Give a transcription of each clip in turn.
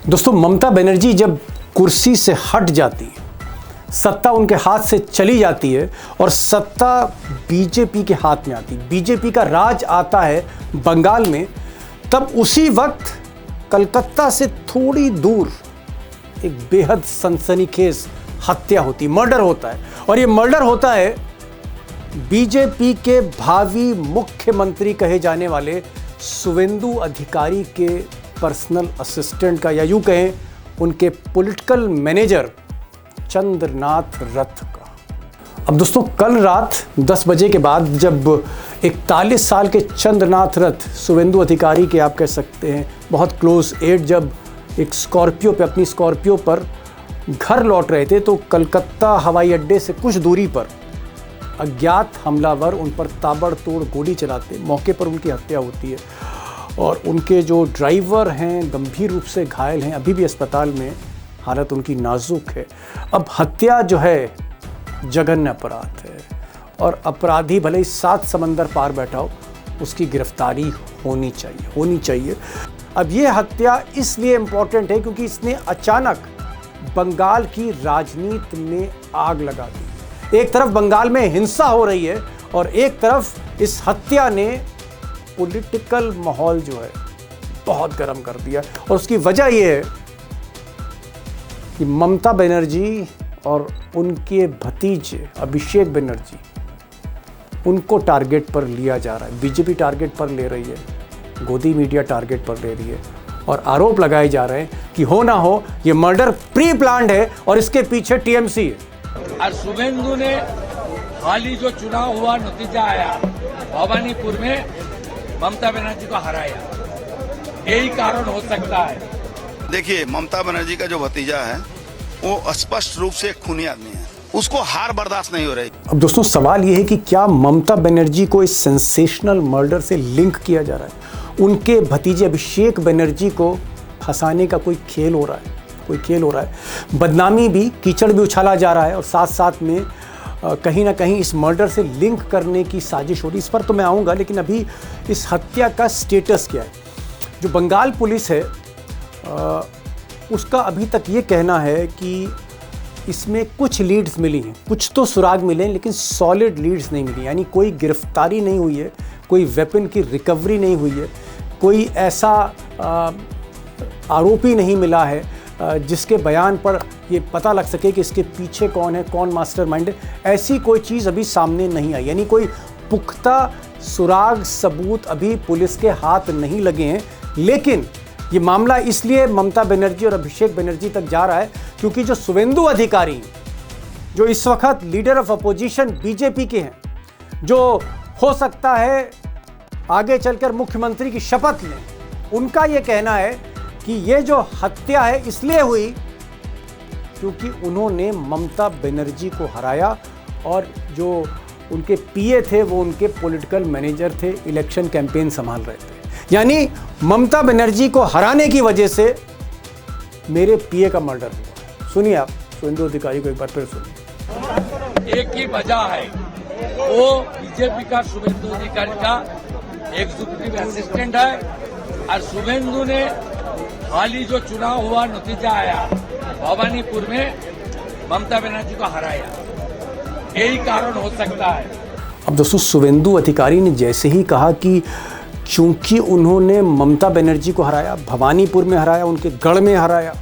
दोस्तों, ममता बनर्जी जब कुर्सी से हट जाती है, सत्ता उनके हाथ से चली जाती है और सत्ता बीजेपी के हाथ में आती है, बीजेपी का राज आता है बंगाल में, तब उसी वक्त कलकत्ता से थोड़ी दूर एक बेहद सनसनीखेज हत्या होती, मर्डर होता है। और ये मर्डर होता है बीजेपी के भावी मुख्यमंत्री कहे जाने वाले शुवेंदु अधिकारी के पर्सनल असिस्टेंट का, या यूं कहें उनके पॉलिटिकल मैनेजर चंद्रनाथ रथ का। अब दोस्तों, कल रात 10 बजे के बाद जब 41 साल के चंद्रनाथ रथ, शुवेंदु अधिकारी के आप कह सकते हैं बहुत क्लोज एड, जब एक स्कॉर्पियो पे, अपनी स्कॉर्पियो पर घर लौट रहे थे, तो कलकत्ता हवाई अड्डे से कुछ दूरी पर अज्ञात हमलावर उन पर ताबड़तोड़ गोली चलाते, मौके पर उनकी हत्या होती है। और उनके जो ड्राइवर हैं गंभीर रूप से घायल हैं, अभी भी अस्पताल में हालत उनकी नाजुक है। अब हत्या जो है जघन्य अपराध है और अपराधी भले ही 7 समंदर पार बैठा हो, उसकी गिरफ्तारी होनी चाहिए। अब ये हत्या इसलिए इम्पोर्टेंट है क्योंकि इसने अचानक बंगाल की राजनीति में आग लगा दी। एक तरफ बंगाल में हिंसा हो रही है और एक तरफ इस हत्या ने पॉलिटिकल माहौल जो है बहुत गर्म कर दिया। और उसकी वजह यह है कि ममता बनर्जी और उनके भतीजे अभिषेक बनर्जी, उनको टारगेट पर लिया जा रहा है। बीजेपी टारगेट पर ले रही है, गोदी मीडिया टारगेट पर ले रही है और आरोप लगाए जा रहे हैं कि हो ना हो ये मर्डर प्री प्लान्ड है और इसके पीछे टीएमसी है। और शुवेंदु ने हाल ही जो चुनाव हुआ, नतीजा आया, भवानीपुर में ममता बनर्जी को हराया, यही कारण हो सकता है। देखिए, ममता बनर्जी का जो भतीजा है वो स्पष्ट रूप से एक खूनी आदमी है, उसको हार बर्दाश्त नहीं हो रही। अब दोस्तों, सवाल यह है कि क्या ममता बनर्जी को इस सेंसेशनल मर्डर से लिंक किया जा रहा है? उनके भतीजे अभिषेक बनर्जी को फंसाने का कोई खेल हो रहा है, बदनामी भी, कीचड़ भी उछाला जा रहा है और साथ साथ में कहीं ना कहीं इस मर्डर से लिंक करने की साजिश हो रही। इस पर तो मैं आऊँगा, लेकिन अभी इस हत्या का स्टेटस क्या है? जो बंगाल पुलिस है उसका अभी तक ये कहना है कि इसमें कुछ लीड्स मिली हैं, कुछ तो सुराग मिले हैं, लेकिन सॉलिड लीड्स नहीं मिली। यानी कोई गिरफ्तारी नहीं हुई है, कोई वेपन की रिकवरी नहीं हुई है, कोई ऐसा आरोपी नहीं मिला है जिसके बयान पर ये पता लग सके कि इसके पीछे कौन है, कौन मास्टरमाइंड है। ऐसी कोई चीज़ अभी सामने नहीं आई, यानी कोई पुख्ता सुराग सबूत अभी पुलिस के हाथ नहीं लगे हैं। लेकिन ये मामला इसलिए ममता बनर्जी और अभिषेक बनर्जी तक जा रहा है क्योंकि जो शुवेंदु अधिकारी, जो इस वक्त लीडर ऑफ अपोजिशन बीजेपी के हैं, जो हो सकता है आगे चलकर मुख्यमंत्री की शपथ लें, उनका ये कहना है कि ये जो हत्या है इसलिए हुई क्योंकि उन्होंने ममता बनर्जी को हराया और जो उनके पीए थे वो उनके पॉलिटिकल मैनेजर थे, इलेक्शन कैंपेन संभाल रहे थे। यानी ममता बनर्जी को हराने की वजह से मेरे पीए का मर्डर हुआ। सुनिए आप शुवेंदु अधिकारी को एक बार फिर सुनिए। एक ही वजह है, वो बीजेपी का शुवेंदु अधिकारी का एग्जीक्यूटिव असिस्टेंट है और शुवेंदु ने हाल ही जो चुनाव हुआ, नतीजा आया, भवानीपुर में ममता बनर्जी को हराया, यही कारण हो सकता है। अब दोस्तों, शुवेंदु अधिकारी ने जैसे ही कहा कि चूंकि उन्होंने ममता बनर्जी को हराया, भवानीपुर में हराया, उनके गढ़ में हराया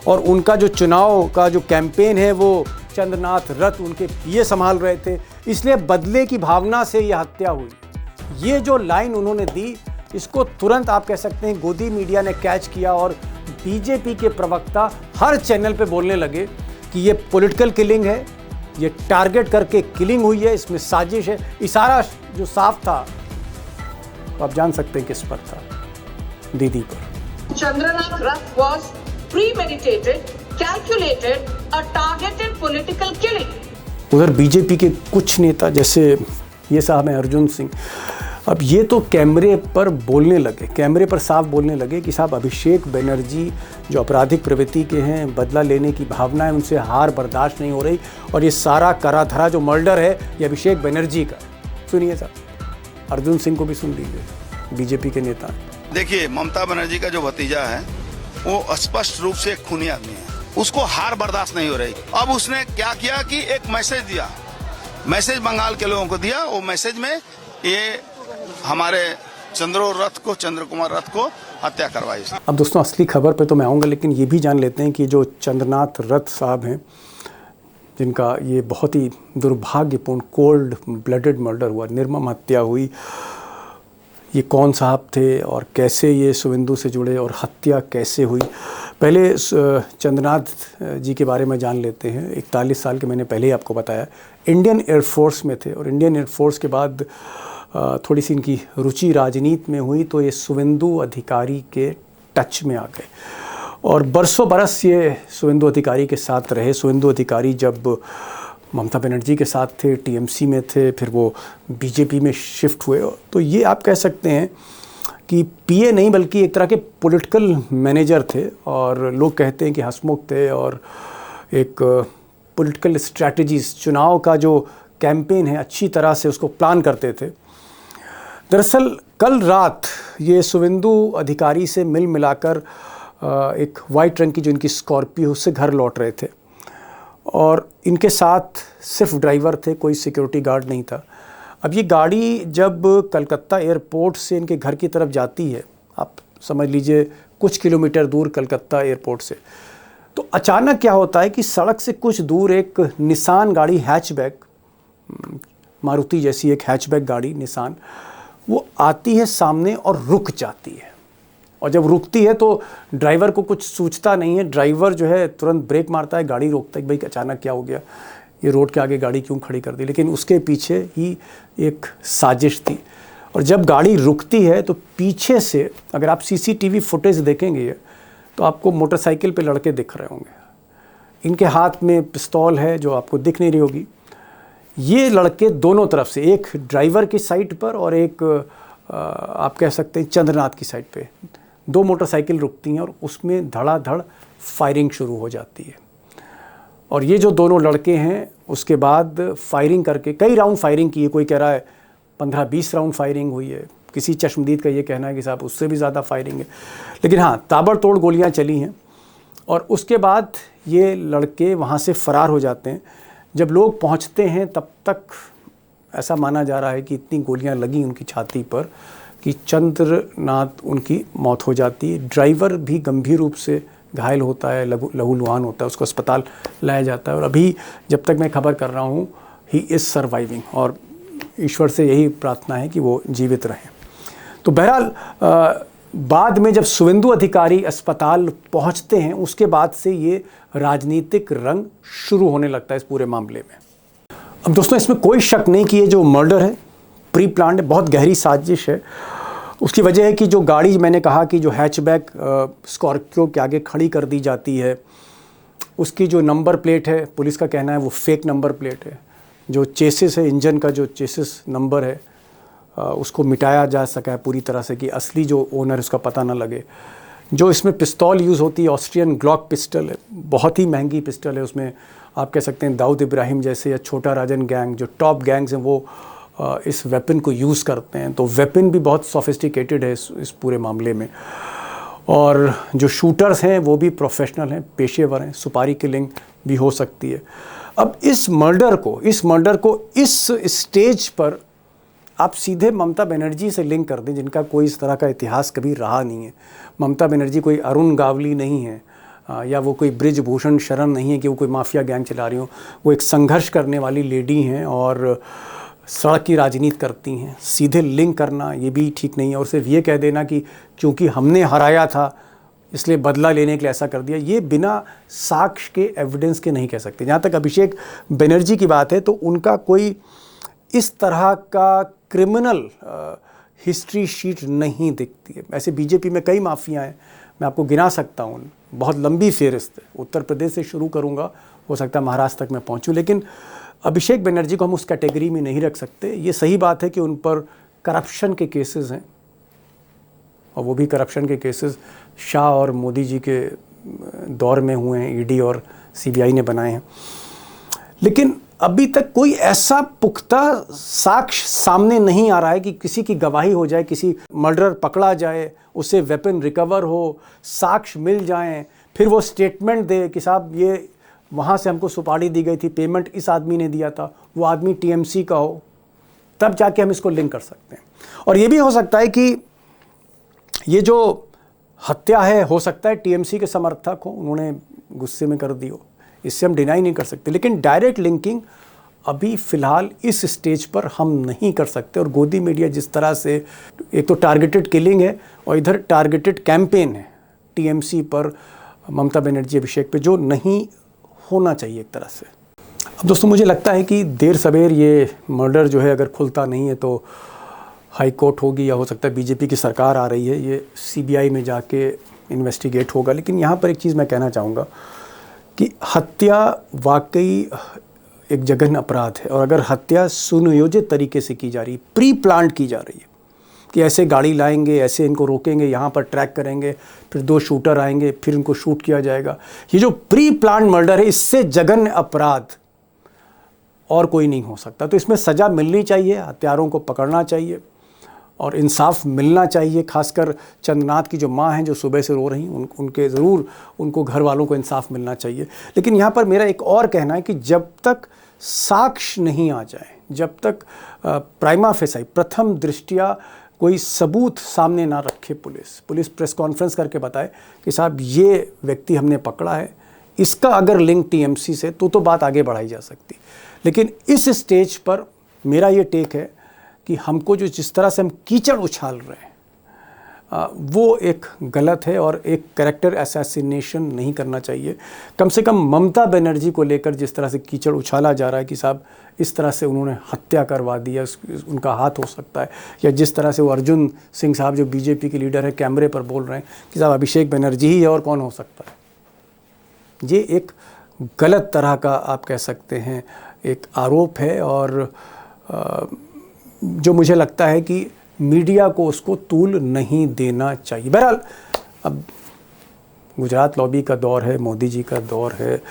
और उनका जो चुनाव का जो कैंपेन है वो चंद्रनाथ रथ उनके पीए संभाल रहे थे, इसलिए बदले की भावना से यह हत्या हुई। ये जो लाइन उन्होंने दी, इसको तुरंत आप कह सकते हैं गोदी मीडिया ने कैच किया और बीजेपी के प्रवक्ता हर चैनल पे बोलने लगे कि ये पॉलिटिकल किलिंग है, ये टारगेट करके किलिंग हुई है, इसमें साजिश है। इशारा जो साफ था तो आप जान सकते हैं किस पर था, दीदी पर। चंद्रनाथ रथ was premeditated, calculated, a targeted political killing. उधर बीजेपी के कुछ नेता जैसे ये साहब हैं अर्जुन सिंह, अब ये तो कैमरे पर बोलने लगे, कैमरे पर साफ बोलने लगे कि साहब अभिषेक बनर्जी जो आपराधिक प्रवृत्ति के हैं, बदला लेने की भावना है, उनसे हार बर्दाश्त नहीं हो रही और ये सारा करा धरा जो मर्डर है ये अभिषेक बनर्जी का। सुनिए साहब, अर्जुन सिंह को भी सुन लीजिए, बीजेपी के नेता। देखिए, ममता बनर्जी का जो भतीजा है वो स्पष्ट रूप से एक खूनी आदमी है, उसको हार बर्दाश्त नहीं हो रही। अब उसने क्या किया कि एक मैसेज दिया, मैसेज बंगाल के लोगों को दिया। वो मैसेज में ये हमारे चंद्र कुमार रथ को हत्या करवाई। अब दोस्तों असली खबर पे तो मैं आऊँगा, लेकिन ये भी जान लेते हैं कि जो चंद्रनाथ रथ साहब हैं, जिनका ये बहुत ही दुर्भाग्यपूर्ण कोल्ड ब्लडेड मर्डर हुआ, निर्मम हत्या हुई, ये कौन साहब थे और कैसे ये शुभेंदु से जुड़े और हत्या कैसे हुई। पहले चंद्रनाथ जी के बारे में जान लेते हैं। 41 साल के, मैंने पहले ही आपको बताया, इंडियन एयरफोर्स में थे और इंडियन एयरफोर्स के बाद थोड़ी सी इनकी रुचि राजनीति में हुई तो ये शुभेंदु अधिकारी के टच में आ गए और बरसों बरस ये शुभेंदु अधिकारी के साथ रहे। शुभेंदु अधिकारी जब ममता बनर्जी के साथ थे, टीएमसी में थे, फिर वो बीजेपी में शिफ्ट हुए, तो ये आप कह सकते हैं कि पीए नहीं बल्कि एक तरह के पॉलिटिकल मैनेजर थे। और लोग कहते हैं कि हंसमुख थे और एक पॉलिटिकल स्ट्रैटेजीज, चुनाव का जो कैंपेन है अच्छी तरह से उसको प्लान करते थे। दरअसल कल रात ये शुभेंदु अधिकारी से मिल मिलाकर एक वाइट रंग की जो इनकी स्कॉर्पियो से घर लौट रहे थे और इनके साथ सिर्फ ड्राइवर थे, कोई सिक्योरिटी गार्ड नहीं था। अब ये गाड़ी जब कलकत्ता एयरपोर्ट से इनके घर की तरफ जाती है, आप समझ लीजिए कुछ किलोमीटर दूर कलकत्ता एयरपोर्ट से, तो अचानक क्या होता है कि सड़क से कुछ दूर एक निसान गाड़ी, हैचबैक, मारुति जैसी एक हैचबैक गाड़ी निसान, वो आती है सामने और रुक जाती है। और जब रुकती है तो ड्राइवर को कुछ सूझता नहीं है, ड्राइवर जो है तुरंत ब्रेक मारता है, गाड़ी रोकता है कि भाई अचानक क्या हो गया, ये रोड के आगे गाड़ी क्यों खड़ी कर दी। लेकिन उसके पीछे ही एक साजिश थी। और जब गाड़ी रुकती है तो पीछे से, अगर आप सीसीटीवी फुटेज देखेंगे तो आपको मोटरसाइकिल पे लड़के दिख रहे होंगे, इनके हाथ में पिस्तौल है जो आपको दिख नहीं रही होगी। ये लड़के दोनों तरफ से, एक ड्राइवर की साइड पर और एक आप कह सकते हैं चंद्रनाथ की साइड पे, दो मोटरसाइकिल रुकती हैं और उसमें धड़ाधड़ फायरिंग शुरू हो जाती है। और ये जो दोनों लड़के हैं उसके बाद फायरिंग करके, कई राउंड फायरिंग की है, कोई कह रहा है 15-20 राउंड फायरिंग हुई है, किसी चश्मदीद का ये कहना है कि साहब उससे भी ज़्यादा फायरिंग है, लेकिन हाँ ताबड़तोड़ गोलियां चली हैं। और उसके बाद ये लड़के वहाँ से फ़रार हो जाते हैं। जब लोग पहुँचते हैं तब तक ऐसा माना जा रहा है कि इतनी गोलियां लगी उनकी छाती पर कि चंद्रनाथ उनकी मौत हो जाती है। ड्राइवर भी गंभीर रूप से घायल होता है, लहूलुहान होता है, उसको अस्पताल लाया जाता है और अभी जब तक मैं खबर कर रहा हूँ ही इज़ सर्वाइविंग, और ईश्वर से यही प्रार्थना है कि वो जीवित रहें। तो बहरहाल बाद में जब शुभेंदु अधिकारी अस्पताल पहुँचते हैं उसके बाद से ये राजनीतिक रंग शुरू होने लगता है इस पूरे मामले में। अब दोस्तों इसमें कोई शक नहीं कि ये जो मर्डर है प्री प्लान्ड है, बहुत गहरी साजिश है। उसकी वजह है कि जो गाड़ी मैंने कहा कि जो हैचबैक स्कॉर्पियो के आगे खड़ी कर दी जाती है, उसकी जो नंबर प्लेट है, पुलिस का कहना है वो फेक नंबर प्लेट है। जो चेसिस है, इंजन का जो चेसिस नंबर है, उसको मिटाया जा सका है पूरी तरह से कि असली जो ओनर उसका पता ना लगे। जो इसमें पिस्तौल यूज़ होती है ऑस्ट्रियन ग्लॉक पिस्टल है, बहुत ही महंगी पिस्टल है। उसमें आप कह सकते हैं दाऊद इब्राहिम जैसे या छोटा राजन गैंग, जो टॉप गैंग्स हैं, वो इस वेपन को यूज़ करते हैं। तो वेपन भी बहुत सोफिस्टिकेटेड है इस पूरे मामले में। और जो शूटर्स हैं वो भी प्रोफेशनल हैं, पेशेवर हैं, सुपारी किलिंग भी हो सकती है। अब इस मर्डर को इस स्टेज पर आप सीधे ममता बनर्जी से लिंक कर दें, जिनका कोई इस तरह का इतिहास कभी रहा नहीं है। ममता बनर्जी कोई अरुण गावली नहीं है या वो कोई ब्रिजभूषण शरण नहीं है कि वो कोई माफिया गैंग चला रही हो। वो एक संघर्ष करने वाली लेडी हैं और सड़क की राजनीति करती हैं। सीधे लिंक करना ये भी ठीक नहीं है और सिर्फ ये कह देना कि क्योंकि हमने हराया था इसलिए बदला लेने के लिए ऐसा कर दिया, ये बिना साक्ष्य के, एविडेंस के नहीं कह सकते। जहाँ तक अभिषेक बनर्जी की बात है तो उनका कोई इस तरह का क्रिमिनल हिस्ट्री शीट नहीं दिखती है। ऐसे बीजेपी में कई माफिया हैं, मैं आपको गिना सकता हूँ, बहुत लंबी फेहरिस्त है। उत्तर प्रदेश से शुरू करूँगा, हो सकता है महाराष्ट्र तक मैं पहुँचूँ, लेकिन अभिषेक बनर्जी को हम उस कैटेगरी में नहीं रख सकते। ये सही बात है कि उन पर करप्शन के केसेस हैं और वो भी करप्शन के केसेस शाह और मोदी जी के दौर में हुए हैं, ईडी और सीबीआई ने बनाए हैं। लेकिन अभी तक कोई ऐसा पुख्ता साक्ष्य सामने नहीं आ रहा है कि किसी की गवाही हो जाए, किसी मर्डरर पकड़ा जाए, उसे वेपन रिकवर हो, साक्ष्य मिल जाएं, फिर वो स्टेटमेंट दे कि साहब ये वहाँ से हमको सुपारी दी गई थी, पेमेंट इस आदमी ने दिया था, वो आदमी टीएमसी का हो, तब जाके हम इसको लिंक कर सकते हैं। और ये भी हो सकता है कि ये जो हत्या है, हो सकता है टीएमसी के समर्थक हो, उन्होंने गुस्से में कर दी हो, इससे हम डिनाई नहीं कर सकते। लेकिन डायरेक्ट लिंकिंग अभी फ़िलहाल इस स्टेज पर हम नहीं कर सकते। और गोदी मीडिया जिस तरह से, एक तो टारगेटेड किलिंग है और इधर टारगेटेड कैंपेन है टीएमसी पर, ममता बनर्जी अभिषेक पे, जो नहीं होना चाहिए एक तरह से। अब दोस्तों मुझे लगता है कि देर सवेर ये मर्डर जो है अगर खुलता नहीं है तो हाई कोर्ट होगी, या हो सकता है बीजेपी की सरकार आ रही है, ये सीबीआई में जाके इन्वेस्टिगेट होगा। लेकिन यहाँ पर एक चीज़ मैं कहना चाहूँगा कि हत्या वाकई एक जघन्य अपराध है। और अगर हत्या सुनियोजित तरीके से की जा रही है, प्री प्लान्ड की जा रही है कि ऐसे गाड़ी लाएंगे, ऐसे इनको रोकेंगे, यहाँ पर ट्रैक करेंगे, फिर 2 शूटर आएंगे, फिर इनको शूट किया जाएगा, ये जो प्री प्लान्ड मर्डर है, इससे जघन्य अपराध और कोई नहीं हो सकता। तो इसमें सज़ा मिलनी चाहिए, हत्यारों को पकड़ना चाहिए और इंसाफ मिलना चाहिए। खासकर चंद्रनाथ की जो माँ हैं, जो सुबह से रो रही, उनके ज़रूर उनको घर वालों को इंसाफ मिलना चाहिए। लेकिन यहाँ पर मेरा एक और कहना है कि जब तक साक्ष्य नहीं आ जाए, जब तक प्राइमा फेसाई, प्रथम दृष्टिया कोई सबूत सामने ना रखे पुलिस प्रेस कॉन्फ्रेंस करके बताए कि साहब ये व्यक्ति हमने पकड़ा है, इसका अगर लिंक टीएमसी से, तो बात आगे बढ़ाई जा सकती। लेकिन इस स्टेज पर मेरा ये टेक है कि हमको जो जिस तरह से हम कीचड़ उछाल रहे हैं वो एक गलत है और एक कैरेक्टर असैसिनेशन नहीं करना चाहिए। कम से कम ममता बनर्जी को लेकर जिस तरह से कीचड़ उछाला जा रहा है कि साहब इस तरह से उन्होंने हत्या करवा दी है, उनका हाथ हो सकता है, या जिस तरह से वो अर्जुन सिंह साहब जो बीजेपी के लीडर हैं कैमरे पर बोल रहे हैं कि साहब अभिषेक बनर्जी ही है और कौन हो सकता है, ये एक गलत तरह का आप कह सकते हैं एक आरोप है। और जो मुझे लगता है कि मीडिया को उसको तूल नहीं देना चाहिए। बहरहाल अब गुजरात लॉबी का दौर है, मोदी जी का दौर है,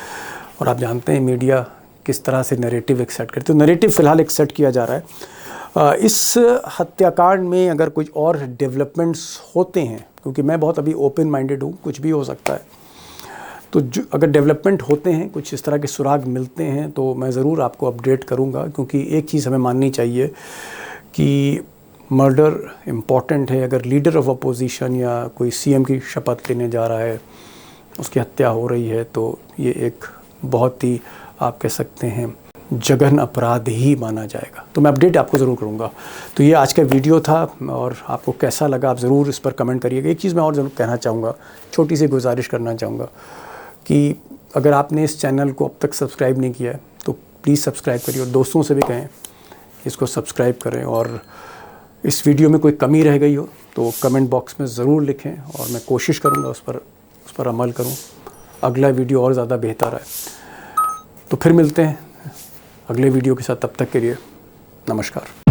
और आप जानते हैं मीडिया किस तरह से नैरेटिव एक सेट करती है। तो नैरेटिव फ़िलहाल एक सेट किया जा रहा है। इस हत्याकांड में अगर कुछ और डेवलपमेंट्स होते हैं, क्योंकि मैं बहुत अभी ओपन माइंडेड हूँ, कुछ भी हो सकता है, तो जो अगर डेवलपमेंट होते हैं, कुछ इस तरह के सुराग मिलते हैं, तो मैं ज़रूर आपको अपडेट करूँगा। क्योंकि एक चीज़ हमें माननी चाहिए कि मर्डर इम्पॉर्टेंट है। अगर लीडर ऑफ अपोजिशन या कोई सीएम की शपथ लेने जा रहा है, उसकी हत्या हो रही है, तो ये एक बहुत ही आप कह सकते हैं जघन्य अपराध ही माना जाएगा। तो मैं अपडेट आपको ज़रूर करूँगा। तो ये आज का वीडियो था, और आपको कैसा लगा आप ज़रूर इस पर कमेंट करिएगा। एक चीज़ मैं और ज़रूर कहना चाहूँगा, छोटी सी गुजारिश करना चाहूँगा कि अगर आपने इस चैनल को अब तक सब्सक्राइब नहीं किया है तो प्लीज़ सब्सक्राइब करिए, और दोस्तों से भी कहें इसको सब्सक्राइब करें। और इस वीडियो में कोई कमी रह गई हो तो कमेंट बॉक्स में ज़रूर लिखें, और मैं कोशिश करूँगा उस पर अमल करूँ, अगला वीडियो और ज़्यादा बेहतर है। तो फिर मिलते हैं अगले वीडियो के साथ, तब तक के लिए नमस्कार।